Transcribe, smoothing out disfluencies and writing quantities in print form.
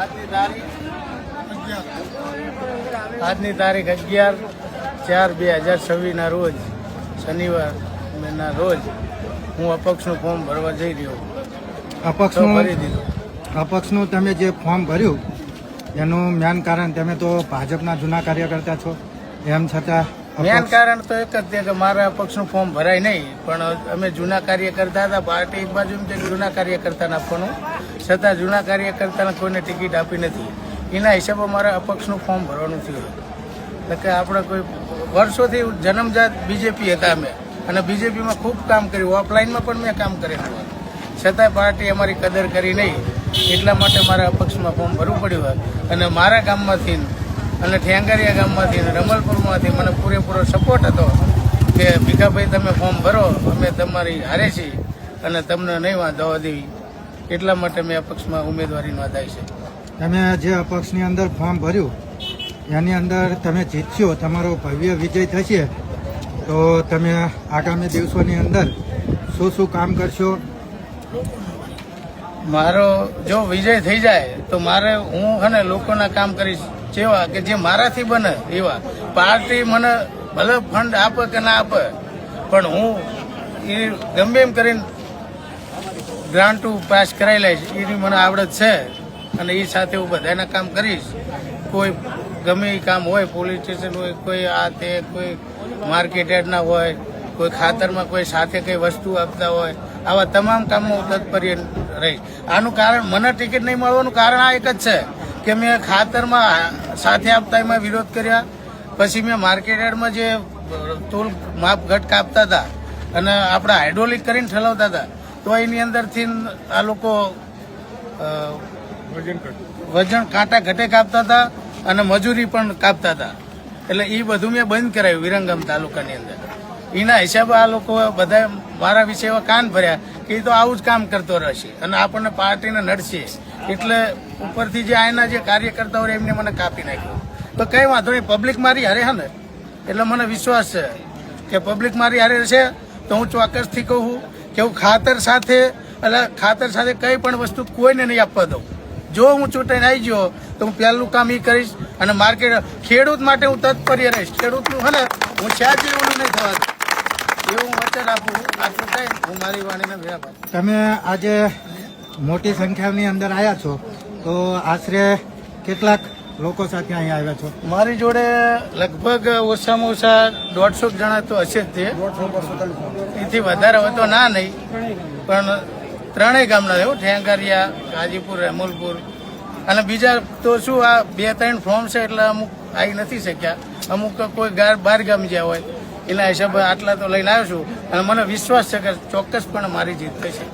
આજની તારીખ 11/4/2026 રોજ શનિવારના રોજ હું અપક્ષનું ફોર્મ ભરવા જઈ રહ્યો. અપક્ષનું તમે જે ફોર્મ ભર્યું એનું મેન કારણ, તમે તો ભાજપના જૂના કાર્યકર્તા છો, એમ છતાં મેન કારણ તો એક જ છે કે મારા અપક્ષનું ફોર્મ ભરાય નહીં, પણ અમે જૂના કાર્યકર્તા હતા. પાર્ટી એક બાજુ એમ છે કે જૂના કાર્યકર્તાને આપવાનું, છતાં જૂના કાર્યકર્તાને કોઈને ટિકિટ આપી નથી. એના હિસાબે મારે અપક્ષનું ફોર્મ ભરવાનું થયું. એટલે કે આપણે કોઈ વર્ષોથી જન્મજાત બીજેપી હતા અમે, અને બીજેપીમાં ખૂબ કામ કર્યું, ઓફલાઈનમાં પણ મેં કામ કરેલું, છતાંય પાર્ટી અમારી કદર કરી નહીં. એટલા માટે મારે અપક્ષમાં ફોર્મ ભરવું પડ્યું. અને મારા ગામમાંથી અને ઠેંગારિયા ગામમાંથી અને રમલપુરમાંથી મને પૂરેપૂરો સપોર્ટ હતો કે ભીખાભાઈ તમે ફોર્મ ભરો, અમે તમારી હારે છીએ અને તમને નહીં વાંધો દેવી. એટલા માટે મેં અપક્ષમાં ઉમેદવારી નોંધાઈ છે. તમે જે અપક્ષની અંદર ફોર્મ ભર્યું એની અંદર તમે જીતશો, તમારો ભવ્ય વિજય થશે, તો તમે આગામી દિવસોની અંદર શું શું કામ કરશો? મારો જો વિજય થઈ જાય તો મારે હું અને લોકોના કામ કરીશ જેવા કે જે મારાથી બને એવા. પાર્ટી મને ભલે ફંડ આપે કે ના આપે, પણ હું એ ગમે એમ કરીને ગ્રાન્ટુ પાસ કરાવી લઈશ. એની મને આવડત છે અને એ સાથે હું બધાના કામ કરીશ. કોઈ ગમે એ કામ હોય, પોલીસ સ્ટેશન હોય, કોઈ આ તે, કોઈ માર્કેટ યાર્ડના હોય, કોઈ ખાતરમાં કોઈ સાથે કઈ વસ્તુ આપતા હોય, આવા તમામ કામમાં હું તત્પર રહીશ. આનું કારણ, મને ટિકિટ નહીં મળવાનું કારણ આ એક જ છે કે મેં ખાતરમાં સાથે આપતા એમાં વિરોધ કર્યા. પછી મેં માર્કેટ યાર્ડમાં જે તોલ માપ ઘટ કાપતા હતા અને આપણે હાઇડ્રોલિક કરીને ઠલાવતા હતા, તો એની અંદરથી આ લોકો વજન કાંટા ઘટે કાપતા હતા અને મજૂરી પણ કાપતા હતા. એટલે એ બધું મેં બંધ કરાવ્યું વિરંગામ તાલુકાની અંદર. એના હિસાબે આ લોકો બધા મારા વિશે એવા કાન ભર્યા કે એ તો આવું જ કામ કરતો રહેશે અને આપણને પાર્ટીને નડશે. એટલે ઉપરથી જે આના જે કાર્યકર્તાઓ એમને મને કાપી નાખ્યું. તો કઈ વાંધો નહીં, પબ્લિક મારી હારે હે ને, એટલે મને વિશ્વાસ છે કે પબ્લિક મારી હારે છે. તો હું ચોક્કસથી કહું કે હું ખાતર સાથે કઈ પણ વસ્તુ કોઈને નહીં આપવા દઉં. જો હું ચૂંટાઈને આવી ગયો તો હું પહેલું કામ એ કરીશ અને માર્કેટ ખેડૂત માટે હું તત્પર રહીશ. ખેડૂતનું હે ને હું છ્યાજી ઓલું નહીં થવા દઉં એવું હું વચન આપું. આટલું કહી હું મારી વાણીને વિરામ આપું. તમે આજે મોટી સંખ્યાની અંદર આવ્યા છો, તો આશરે કેટલાક લોકો સાથે અહીંયા આવ્યા છો? મારી જોડે લગભગ ઓછામાં ઓછા 150 જણા તો હશે જ. તે એથી વધારે હોય તો ના નહીં, પણ ત્રણેય ગામના એવું ઠેંગારિયા, ગાજીપુર, રેમલપુર અને બીજા તો શું આ 2-3 ફોર્મ છે એટલે અમુક આવી નથી શક્યા. અમુક કોઈ બહાર ગામ જ્યાં હોય એના હિસાબે આટલા તો લઈને આવ્યો છું અને મને વિશ્વાસ છે કે ચોક્કસપણે મારી જીત થશે.